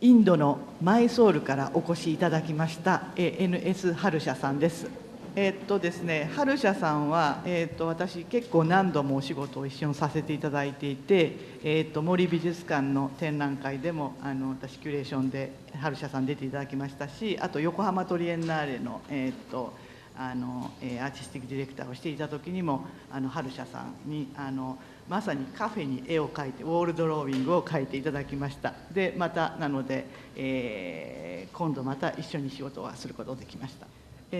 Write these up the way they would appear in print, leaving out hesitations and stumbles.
インドのマイソールからお越しいただきました、NS ハルシャさんです。ですね、ハルシャさんは、私結構何度もお仕事を一緒にさせていただいていて、森美術館の展覧会でも私キュレーションでハルシャさん出ていただきましたし、あと横浜トリエンナーレの、アーティスティックディレクターをしていた時にもハルシャさんにまさにカフェに絵を描いてウォールドローイングを描いていただきました。でまたなので、今度また一緒に仕事をすることができました。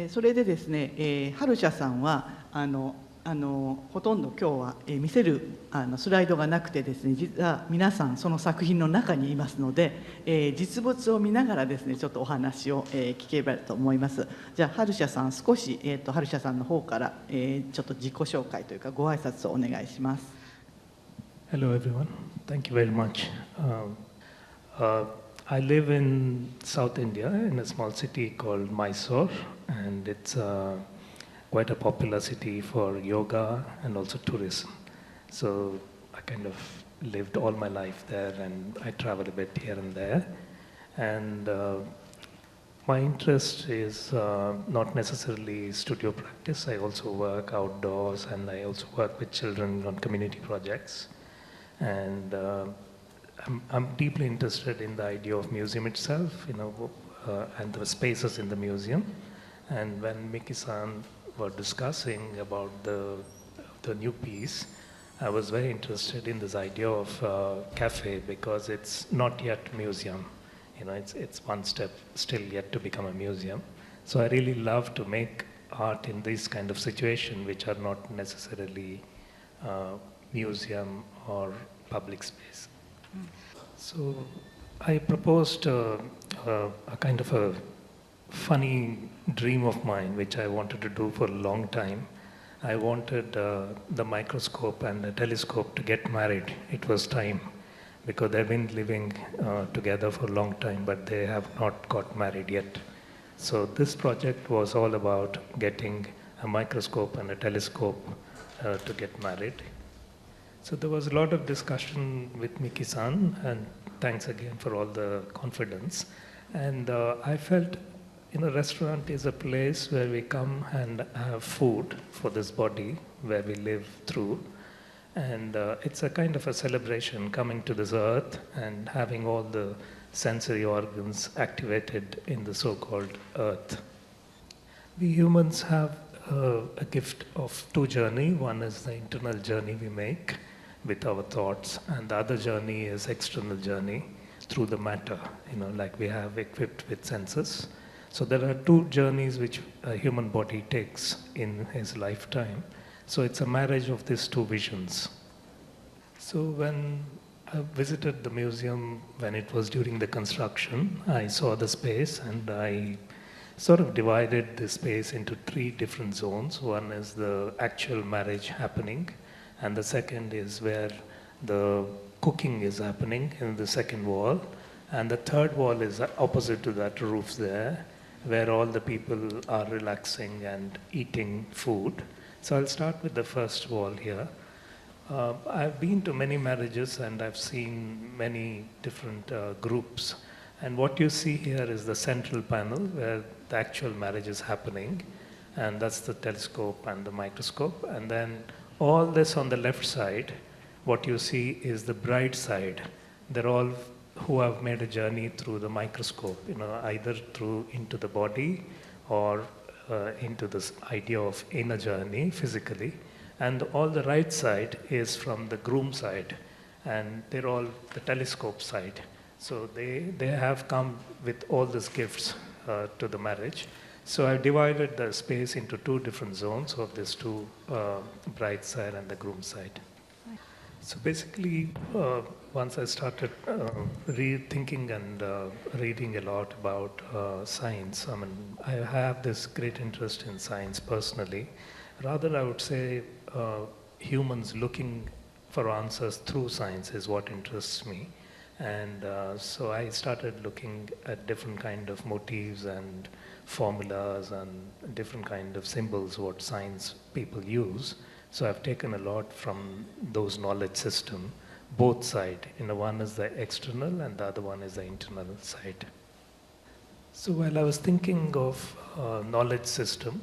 それでですね、ハルシャさんはほとんど今日は見せるスライドがなくてですね、実は皆さんその作品の中にいますので、実物を見ながらですねちょっとお話を聞ければと思います。じゃあハルシャさん少し、ハルシャさんの方から、ちょっと自己紹介というかご挨拶をお願いします。Hello everyone, thank you very much. I live in South India in a small city called Mysore, and it's quite a popular city for yoga and also tourism. So I kind of lived all my life there, and I travel a bit here and there. And my interest is not necessarily studio practice. I also work outdoors, and I also work with children on community projects. And I'm deeply interested in the idea of museum itself, and the spaces in the museum. And when Miki-san were discussing about the new piece, I was very interested in this idea of cafe, because it's not yet museum. It's one step still yet to become a museum. So I really love to make art in this kind of situation, which are not necessarily museum or public space. So I proposed a kind of a funny dream of mine, which I wanted to do for a long time. I wanted the microscope and the telescope to get married. It was time, because they've been living together for a long time, but they have not got married yet. So this project was all about getting a microscope and a telescope to get married. So there was a lot of discussion with Miki-san, and thanks again for all the confidence. And I felt, restaurant is a place where we come and have food for this body, where we live through. And it's a kind of a celebration, coming to this earth and having all the sensory organs activated in the so-called earth. We humans have a gift of two journey. One is the internal journey we make with our thoughts, and the other journey is external journey through the matter, like we have equipped with senses. So there are two journeys which a human body takes in his lifetime. So it's a marriage of these two visions. So when I visited the museum, when it was during the construction, I saw the space, and I sort of divided the space into three different zones. One is the actual marriage happening, and the second is where the cooking is happening in the second wall, and the third wall is opposite to that roof there, where all the people are relaxing and eating food. So I'll start with the first wall here. I've been to many marriages, and I've seen many different groups, and what you see here is the central panel where the actual marriage is happening, and that's the telescope and the microscope. And then all this on the left side, what you see is the bride side. They're all who have made a journey through the microscope, either through into the body or into this idea of inner journey physically. And all the right side is from the groom side, and they're all the telescope side. So they have come with all these gifts to the marriage. So I divided the space into two different zones of these two, bride side and the groom side. So basically, once I started rethinking and reading a lot about science, I have this great interest in science personally. Rather, I would say humans looking for answers through science is what interests me. And so I started looking at different kind of motifs and formulas and different kind of symbols what science people use. So I've taken a lot from those knowledge system, both sides. One is the external and the other one is the internal side. So while I was thinking of knowledge system,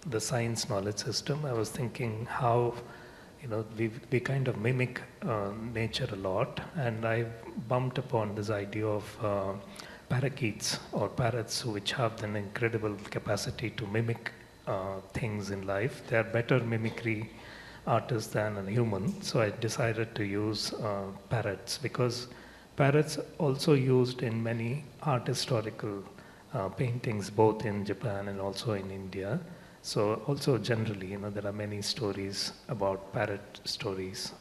the science knowledge system, I was thinking how we kind of mimic nature a lot, and I bumped upon this idea of parakeets or parrots, which have an incredible capacity to mimic things in life. They are better mimicry artists than a human, so I decided to use parrots, because parrots also used in many art historical paintings, both in Japan and also in India. So also generally, there are many stories about parrot stories.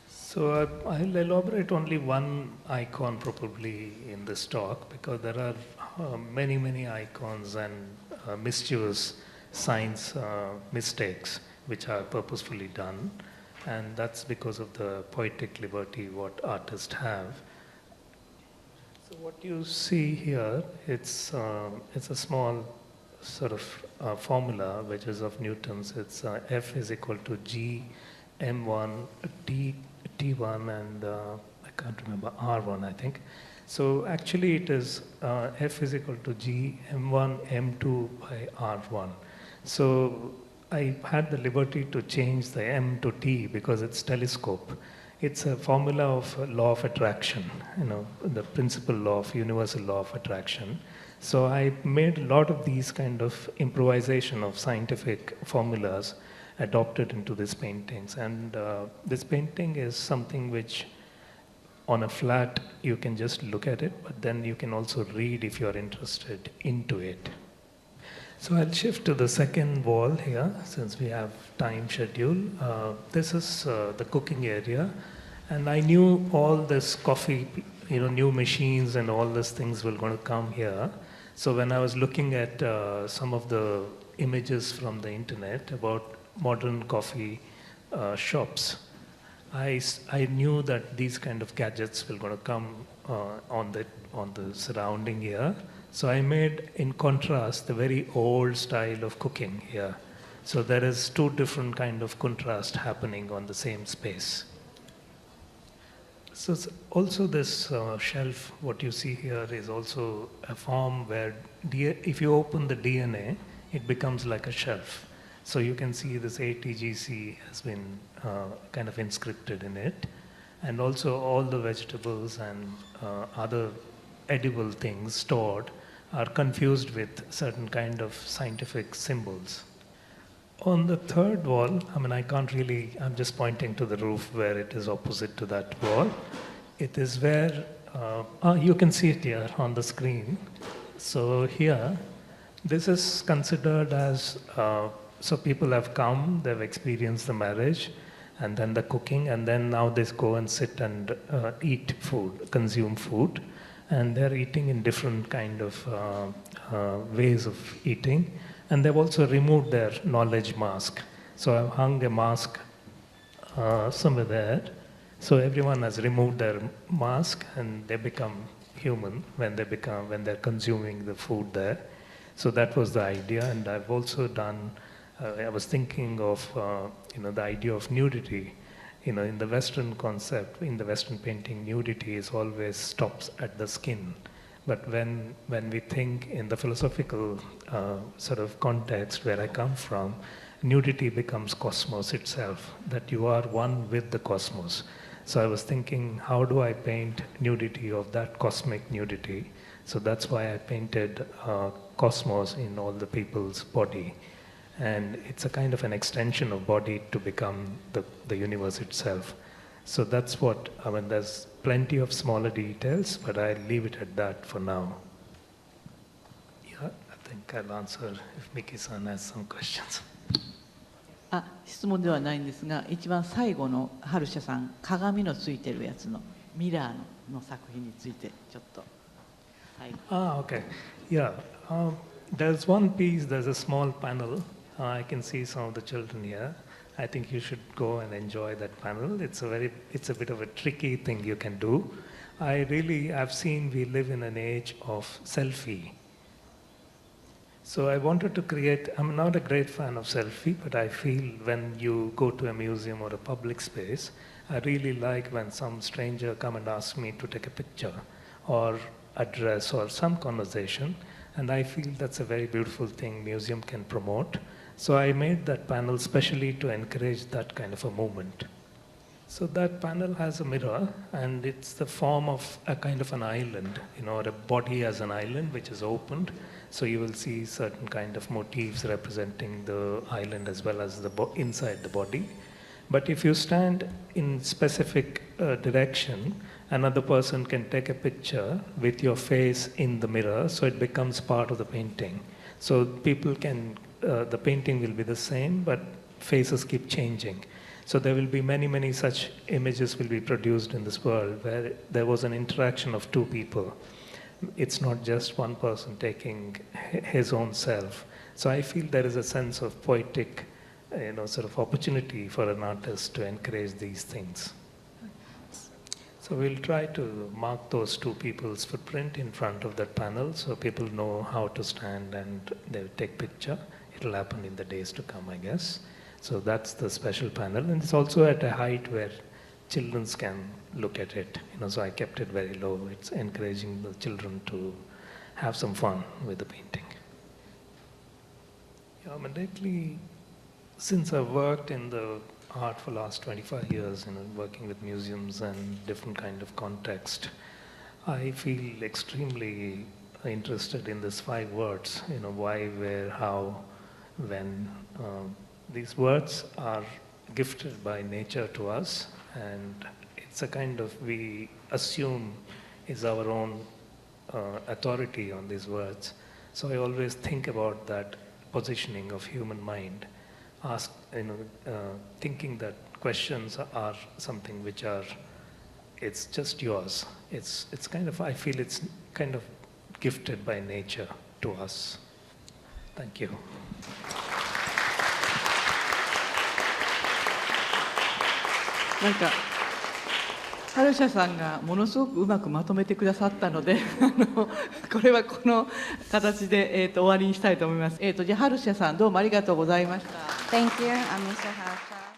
So I'll elaborate only one icon probably in this talk, because there are many, many icons and mischievous science mistakes which are purposefully done, and that's because of the poetic liberty what artists have. So what you see here, it's a small sort of formula which is of Newton's. It's F is equal to G M1 T1 and I can't remember R1 I think. So actually it is F is equal to G M1 M2 by R1. So I had the liberty to change the M to T because it's telescope. It's a formula of law of attraction, the principal law of universal law of attraction. So I made a lot of these kind of improvisation of scientific formulas adopted into these paintings. And this painting is something which on a flat you can just look at it, but then you can also read if you're interested into it. So I'll shift to the second wall here, since we have time schedule. This is the cooking area, and I knew all this coffee, new machines and all these things were going to come here. So when I was looking at some of the images from the internet about modern coffee shops, I knew that these kind of gadgets were going to come on the surrounding here. So I made, in contrast, the very old style of cooking here. So there is two different kind of contrast happening on the same space. So also this shelf, what you see here is also a form where if you open the DNA, it becomes like a shelf. So you can see this ATGC has been kind of inscripted in it. And also all the vegetables and other edible things stored are confused with certain kind of scientific symbols. On the third wall, I can't really, I'm just pointing to the roof where it is opposite to that wall. It is where, you can see it here on the screen. So here, this is considered as, so people have come, they've experienced the marriage, and then the cooking, and then now they go and sit and eat food, consume food. And they're eating in different kind of ways of eating. And they've also removed their knowledge mask. So I've hung a mask somewhere there. So everyone has removed their mask and they become human when they're consuming the food there. So that was the idea. And I've also done, I was thinking of, the idea of nudity. In the Western concept, in the Western painting, nudity is always stops at the skin. But when we think in the philosophical sort of context where I come from, nudity becomes cosmos itself, that you are one with the cosmos. So I was thinking, how do I paint nudity of that cosmic nudity? So that's why I painted cosmos in all the people's body. And it's a kind of an extension of body to become the universe itself. So that's what, there's plenty of smaller details, but I'll leave it at that for now. Yeah, I think I'll answer if Miki-san has some questions. 質問ではないんですが、一番最後のハルシャさん、鏡のついてるやつのミラーの作品についてちょっと。Okay. Yeah. There's one piece, there's a small panel. I can see some of the children here. I think you should go and enjoy that panel. It's a bit of a tricky thing you can do. I've seen we live in an age of selfie. So I wanted to create, I'm not a great fan of selfie, but I feel when you go to a museum or a public space, I really like when some stranger come and ask me to take a picture or address or some conversation, and I feel that's a very beautiful thing museum can promote. So I made that panel specially to encourage that kind of a movement. So that panel has a mirror, and it's the form of a kind of an island, or a body as an island which is opened. So you will see certain kind of motifs representing the island as well as the inside the body. But if you stand in specific direction, another person can take a picture with your face in the mirror, so it becomes part of the painting. So people can, the painting will be the same, but faces keep changing. So there will be many, many such images will be produced in this world where there was an interaction of two people. It's not just one person taking his own self. So I feel there is a sense of poetic, sort of opportunity for an artist to encourage these things. So we'll try to mark those two people's footprint in front of that panel so people know how to stand and they'll take picture. It'll happen in the days to come, I guess. So that's the special panel, and it's also at a height where children can look at it. So I kept it very low. It's encouraging the children to have some fun with the painting. Yeah, lately, since I've worked in the art for the last 25 years, working with museums and different kind of context, I feel extremely interested in these 5 words. Why, where, how, when. These words are gifted by nature to us, and it's a kind of, we assume is our own authority on these words. So I always think about that positioning of human mind, thinking that questions are something which are, it's just yours. It's kind of, I feel it's kind of gifted by nature to us. Thank you.ハルシャさんがものすごくうまくまとめてくださったのでこれはこの形で、終わりにしたいと思います。じゃあハルシャさんどうもありがとうございました。Thank you, Mr. Harsha.